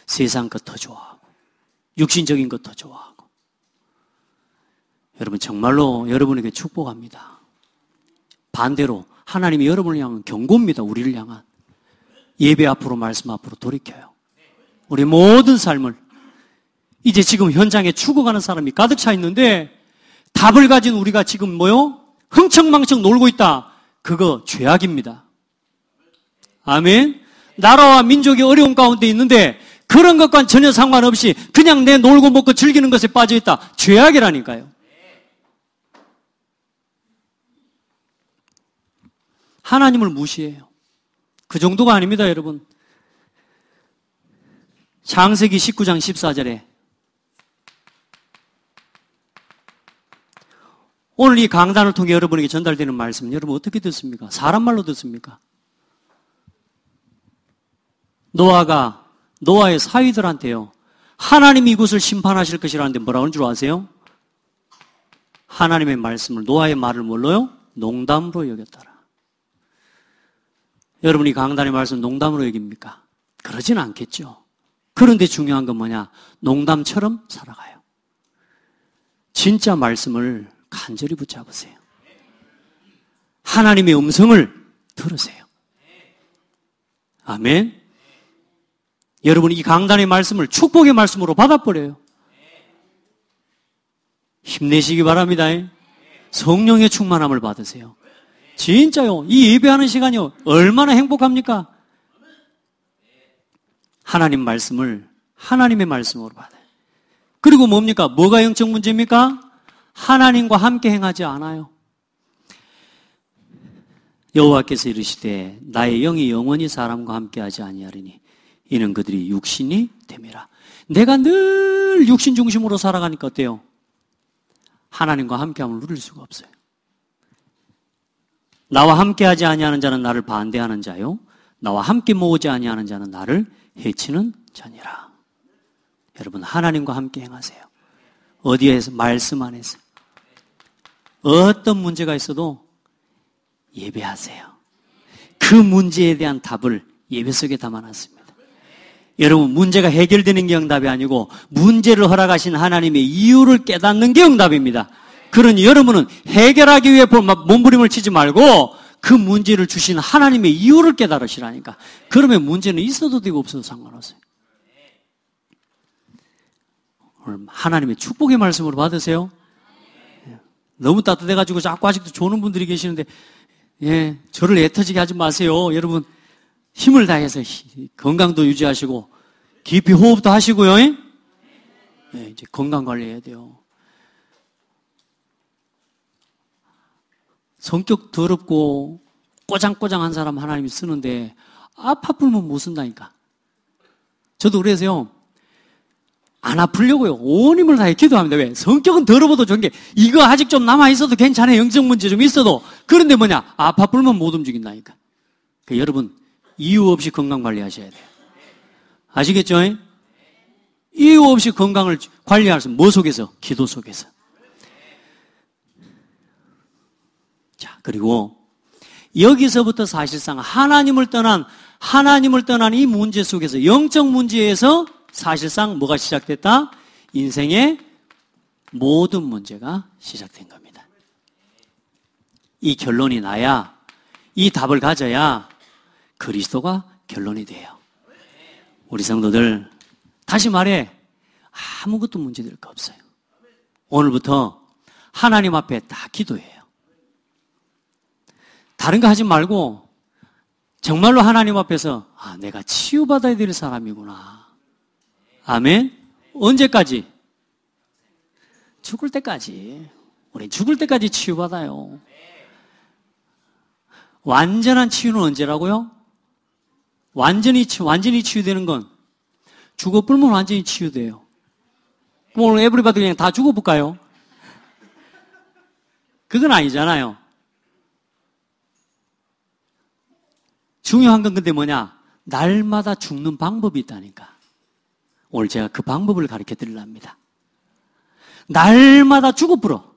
세상 것 더 좋아하고 육신적인 것 더 좋아하고. 여러분 정말로 여러분에게 축복합니다. 반대로 하나님이 여러분을 향한 경고입니다. 우리를 향한. 예배 앞으로 말씀 앞으로 돌이켜요. 우리 모든 삶을 이제 지금 현장에 죽어가는 사람이 가득 차 있는데 답을 가진 우리가 지금 뭐요? 흥청망청 놀고 있다. 그거 죄악입니다. 아멘. 나라와 민족이 어려운 가운데 있는데 그런 것과는 전혀 상관없이 그냥 내 놀고 먹고 즐기는 것에 빠져있다. 죄악이라니까요. 하나님을 무시해요. 그 정도가 아닙니다, 여러분. 창세기 19장 14절에 오늘 이 강단을 통해 여러분에게 전달되는 말씀 여러분 어떻게 듣습니까? 사람 말로 듣습니까? 노아가 노아의 사위들한테요. 하나님이 이곳을 심판하실 것이라는데 뭐라고 하는 줄 아세요? 하나님의 말씀을 노아의 말을 뭘로요? 농담으로 여겼더라. 여러분이 강단의 말씀 농담으로 여깁니까? 그러진 않겠죠. 그런데 중요한 건 뭐냐? 농담처럼 살아가요. 진짜 말씀을 간절히 붙잡으세요. 하나님의 음성을 들으세요. 아멘. 여러분 이 강단의 말씀을 축복의 말씀으로 받아버려요. 힘내시기 바랍니다. 성령의 충만함을 받으세요. 진짜요. 이 예배하는 시간이요. 얼마나 행복합니까? 하나님 말씀을 하나님의 말씀으로 받아요. 그리고 뭡니까? 뭐가 영적 문제입니까? 하나님과 함께 행하지 않아요. 여호와께서 이르시되 나의 영이 영원히 사람과 함께하지 아니하리니 이는 그들이 육신이 됨이라. 내가 늘 육신 중심으로 살아가니까 어때요? 하나님과 함께함을 누릴 수가 없어요. 나와 함께하지 아니하는 자는 나를 반대하는 자요 나와 함께 모으지 아니하는 자는 나를 해치는 자니라. 여러분 하나님과 함께 행하세요. 어디에서? 말씀 안에서. 어떤 문제가 있어도 예배하세요. 그 문제에 대한 답을 예배 속에 담아놨습니다. 여러분 문제가 해결되는 게 응답이 아니고 문제를 허락하신 하나님의 이유를 깨닫는 게 응답입니다. 그러니 여러분은 해결하기 위해 몸부림을 치지 말고 그 문제를 주신 하나님의 이유를 깨달으시라니까. 그러면 문제는 있어도 되고 없어도 상관없어요. 오늘 하나님의 축복의 말씀으로 받으세요. 너무 따뜻해가지고 자꾸 아직도 조는 분들이 계시는데 저를 애터지게 하지 마세요. 여러분 힘을 다해서 건강도 유지하시고 깊이 호흡도 하시고요. 이제 건강 관리해야 돼요. 성격 더럽고 꼬장꼬장한 사람 하나님이 쓰는데 아파불면 못 쓴다니까. 저도 그래서요. 안 아프려고요. 온 힘을 다해 기도합니다. 왜? 성격은 더러워도 좋은 게 이거 아직 좀 남아있어도 괜찮아요. 영적 문제 좀 있어도. 그런데 뭐냐? 아파불면 못 움직인다니까. 그러니까 여러분 이유 없이 건강 관리하셔야 돼요. 아시겠죠? 이유 없이 건강을 관리할 수 뭐 속에서? 기도 속에서. 자, 그리고 여기서부터 사실상 하나님을 떠난 이 문제 속에서 영적 문제에서 사실상 뭐가 시작됐다? 인생의 모든 문제가 시작된 겁니다. 이 결론이 나야, 이 답을 가져야 그리스도가 결론이 돼요. 우리 성도들 다시 말해 아무것도 문제될 거 없어요. 오늘부터 하나님 앞에 다 기도해요. 다른 거 하지 말고 정말로 하나님 앞에서 내가 치유받아야 될 사람이구나. 아멘. 언제까지? 죽을 때까지. 우리 죽을 때까지 치유받아요. 완전한 치유는 언제라고요? 완전히 치유되는 건 죽어불면 완전히 치유돼요. 그럼 오늘 에브리바디 그냥 다 죽어볼까요? 그건 아니잖아요. 중요한 건 근데 뭐냐? 날마다 죽는 방법이 있다니까. 오늘 제가 그 방법을 가르쳐 드리려 합니다. 날마다 죽어불어.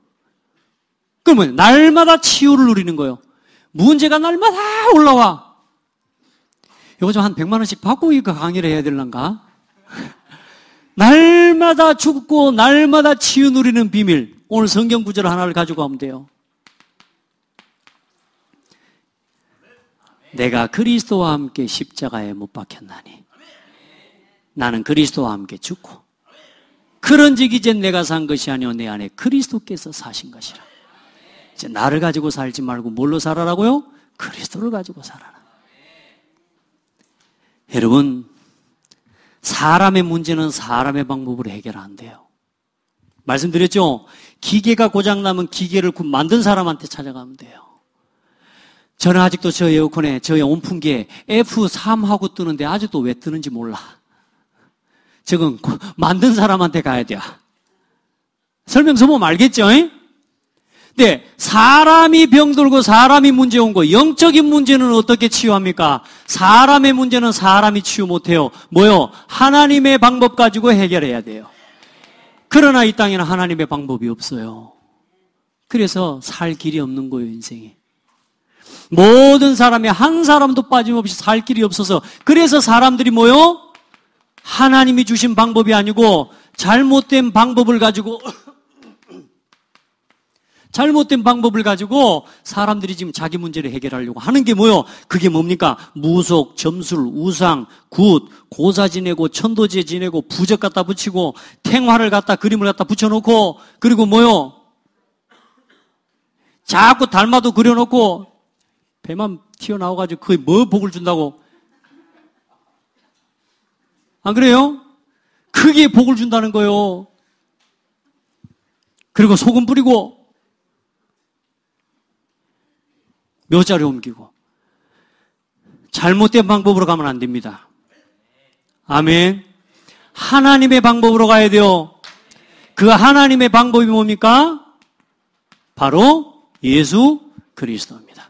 그러면 날마다 치유를 누리는 거예요. 문제가 날마다 올라와. 이거 좀 한 100만 원씩 받고 이거 강의를 해야 될란가? 날마다 죽고 날마다 치유 누리는 비밀. 오늘 성경 구절 하나를 가지고 가면 돼요. 내가 그리스도와 함께 십자가에 못 박혔나니 나는 그리스도와 함께 죽고 그런즉 이젠 내가 산 것이 아니오 내 안에 그리스도께서 사신 것이라. 이제 나를 가지고 살지 말고 뭘로 살아라고요? 그리스도를 가지고 살아라. 여러분, 사람의 문제는 사람의 방법으로 해결 안 돼요. 말씀드렸죠? 기계가 고장나면 기계를 만든 사람한테 찾아가면 돼요. 저는 아직도 저 에어컨에, 저의 온풍기에 F3하고 뜨는데 아직도 왜 뜨는지 몰라. 저건 만든 사람한테 가야 돼요. 설명서 보면 알겠죠? 네, 사람이 병들고 사람이 문제 온 거, 영적인 문제는 어떻게 치유합니까? 사람의 문제는 사람이 치유 못해요. 뭐요? 하나님의 방법 가지고 해결해야 돼요. 그러나 이 땅에는 하나님의 방법이 없어요. 그래서 살 길이 없는 거예요, 인생이. 모든 사람이 한 사람도 빠짐없이 살 길이 없어서 그래서 사람들이 뭐요? 하나님이 주신 방법이 아니고 잘못된 방법을 가지고 사람들이 지금 자기 문제를 해결하려고 하는 게 뭐요? 그게 뭡니까? 무속, 점술, 우상, 굿, 고사 지내고 천도제 지내고 부적 갖다 붙이고 탱화를 갖다 그림을 갖다 붙여놓고 그리고 뭐요? 자꾸 닮아도 그려놓고 배만 튀어나와가지고 그게 뭐 복을 준다고? 안 그래요? 그게 복을 준다는 거예요. 그리고 소금 뿌리고 묘자리 옮기고 잘못된 방법으로 가면 안 됩니다. 아멘. 하나님의 방법으로 가야 돼요. 그 하나님의 방법이 뭡니까? 바로 예수 그리스도입니다.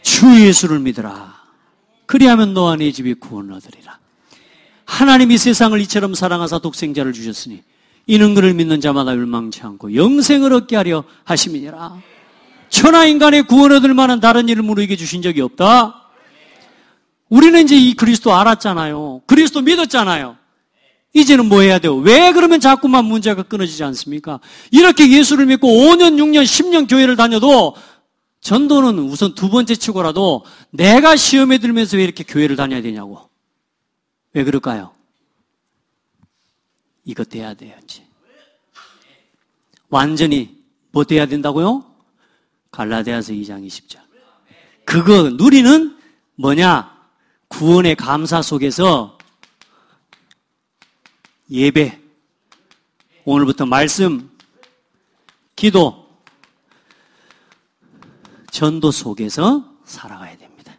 주 예수를 믿으라. 그리하면 너와 네 집이 구원을 얻으리라. 하나님이 세상을 이처럼 사랑하사 독생자를 주셨으니 이는 그를 믿는 자마다 멸망치 않고 영생을 얻게 하려 하심이니라. 천하 인간의 구원 얻을 만한 다른 이름으로 우리에게 주신 적이 없다. 우리는 이제 이 그리스도 알았잖아요. 그리스도 믿었잖아요. 이제는 뭐 해야 돼요? 왜 그러면 자꾸만 문제가 끊어지지 않습니까? 이렇게 예수를 믿고 5년, 6년, 10년 교회를 다녀도 전도는 우선 두 번째 치고라도 내가 시험에 들면서 왜 이렇게 교회를 다녀야 되냐고. 왜 그럴까요? 이것 돼야 돼요, 이제. 완전히 뭐 돼야 된다고요? 갈라디아서 2장 20절. 그거 누리는 뭐냐? 구원의 감사 속에서 예배, 오늘부터 말씀, 기도, 전도 속에서 살아가야 됩니다.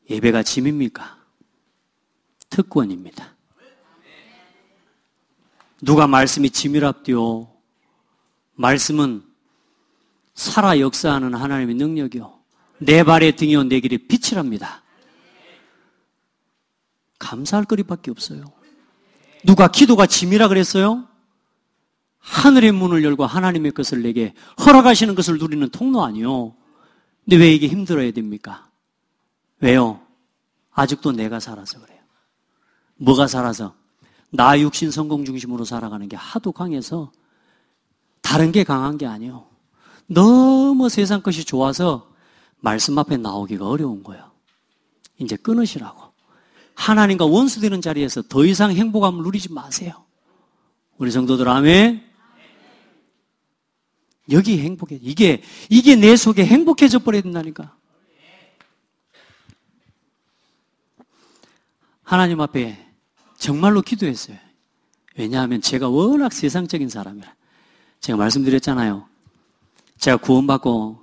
예배가 짐입니까? 특권입니다. 누가 말씀이 짐이랍디요. 말씀은 살아 역사하는 하나님의 능력이요. 내 발의 등이요 내 길의 빛이랍니다. 감사할 거리밖에 없어요. 누가 기도가 짐이라 그랬어요? 하늘의 문을 열고 하나님의 것을 내게 허락하시는 것을 누리는 통로 아니요. 근데 왜 이게 힘들어야 됩니까? 왜요? 아직도 내가 살아서 그래요. 뭐가 살아서? 나 육신 성공 중심으로 살아가는 게 하도 강해서 다른 게 강한 게 아니에요. 너무 세상 것이 좋아서 말씀 앞에 나오기가 어려운 거예요. 이제 끊으시라고. 하나님과 원수되는 자리에서 더 이상 행복함을 누리지 마세요. 우리 성도들 아멘. 여기 행복해. 이게 내 속에 행복해져 버려야 된다니까. 하나님 앞에 정말로 기도했어요. 왜냐하면 제가 워낙 세상적인 사람이라. 제가 말씀드렸잖아요. 제가 구원받고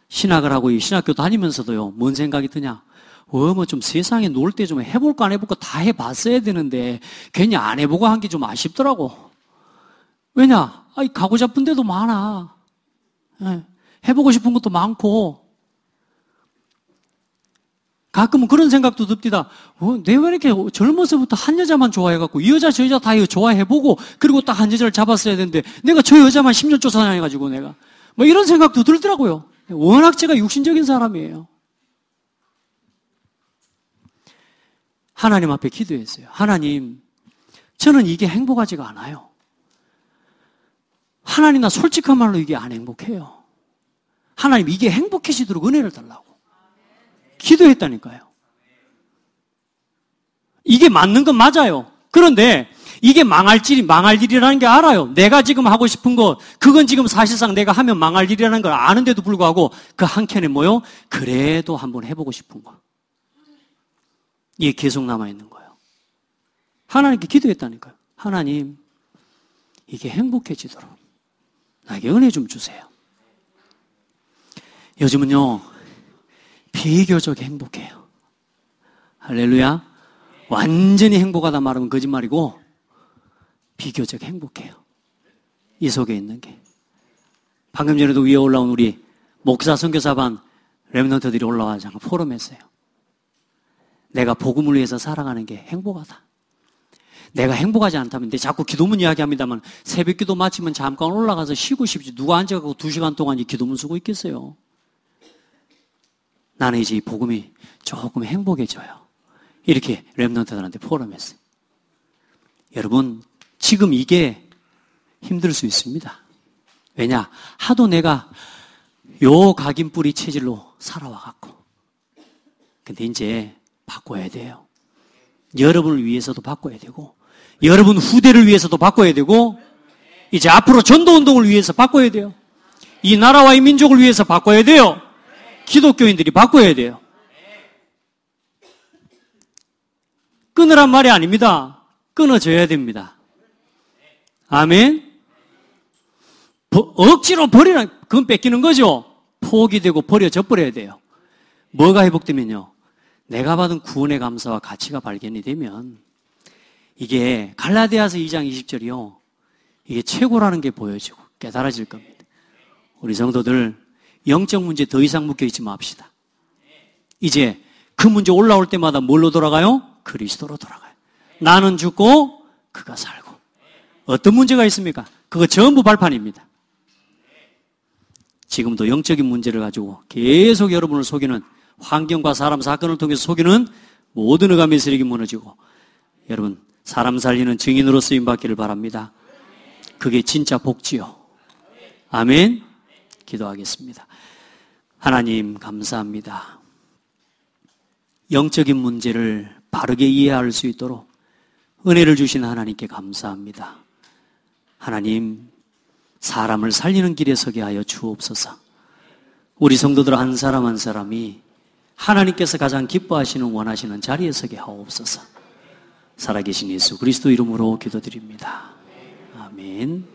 신학을 하고 이 신학교 다니면서도요. 뭔 생각이 드냐. 뭐 좀 세상에 놀 때 좀 해볼까 안 해볼까 다 해봤어야 되는데 괜히 안 해보고 한 게 좀 아쉽더라고. 왜냐? 가고 싶은 데도 많아. 해보고 싶은 것도 많고. 가끔은 그런 생각도 듭니다. 내가 이렇게 젊어서부터 한 여자만 좋아해갖고 이 여자 저 여자 다 좋아해보고 그리고 딱 한 여자를 잡았어야 되는데 내가 저 여자만 10년 쫓아다녀가지고 내가 뭐 이런 생각도 들더라고요. 워낙 제가 육신적인 사람이에요. 하나님 앞에 기도했어요. 하나님, 저는 이게 행복하지가 않아요. 하나님, 나 솔직한 말로 이게 안 행복해요. 하나님, 이게 행복해지도록 은혜를 달라고 기도했다니까요. 이게 맞는 건 맞아요. 그런데 이게 망할 일이라는 게 알아요. 내가 지금 하고 싶은 거, 그건 지금 사실상 내가 하면 망할 일이라는 걸 아는데도 불구하고 그 한켠에 뭐요? 그래도 한번 해보고 싶은 거. 이게 계속 남아있는 거예요. 하나님께 기도했다니까요. 하나님, 이게 행복해지도록 나에게 은혜 좀 주세요. 요즘은요, 비교적 행복해요. 할렐루야. 완전히 행복하다 말하면 거짓말이고, 비교적 행복해요. 이 속에 있는 게. 방금 전에도 위에 올라온 우리 목사 선교사반 렘넌트들이 올라와서 포럼했어요. 내가 복음을 위해서 살아가는 게 행복하다. 내가 행복하지 않다면, 근데 자꾸 기도문 이야기합니다만 새벽 기도 마치면 잠깐 올라가서 쉬고 싶지 누가 앉아가고 2시간 동안 이 기도문 쓰고 있겠어요. 나는 이제 이 복음이 조금 행복해져요. 이렇게 렘넌트들한테 포럼했어요. 여러분, 지금 이게 힘들 수 있습니다. 왜냐? 하도 내가 요 각인뿌리 체질로 살아와갖고. 근데 이제 바꿔야 돼요. 여러분을 위해서도 바꿔야 되고, 여러분 후대를 위해서도 바꿔야 되고, 이제 앞으로 전도운동을 위해서 바꿔야 돼요. 이 나라와 이 민족을 위해서 바꿔야 돼요. 기독교인들이 바꿔야 돼요. 끊으란 말이 아닙니다. 끊어져야 됩니다. 아멘. 억지로 버리란, 그건 뺏기는 거죠. 포기되고 버려져 버려야 돼요. 뭐가 회복되면요, 내가 받은 구원의 감사와 가치가 발견이 되면 이게 갈라디아서 2장 20절이요, 이게 최고라는 게 보여지고 깨달아질 겁니다. 우리 성도들 영적 문제 더 이상 묶여있지 맙시다. 이제 그 문제 올라올 때마다 뭘로 돌아가요? 그리스도로 돌아가요. 나는 죽고 그가 살고. 어떤 문제가 있습니까? 그거 전부 발판입니다. 지금도 영적인 문제를 가지고 계속 여러분을 속이는, 환경과 사람 사건을 통해서 속이는 모든 의감의 세력이 무너지고 여러분 사람 살리는 증인으로 쓰임받기를 바랍니다. 그게 진짜 복지요. 아멘. 기도하겠습니다. 하나님 감사합니다. 영적인 문제를 바르게 이해할 수 있도록 은혜를 주신 하나님께 감사합니다. 하나님, 사람을 살리는 길에 서게 하여 주옵소서. 우리 성도들 한 사람 한 사람이 하나님께서 가장 기뻐하시는 원하시는 자리에 서게 하옵소서. 살아계신 예수 그리스도 이름으로 기도드립니다. 아멘.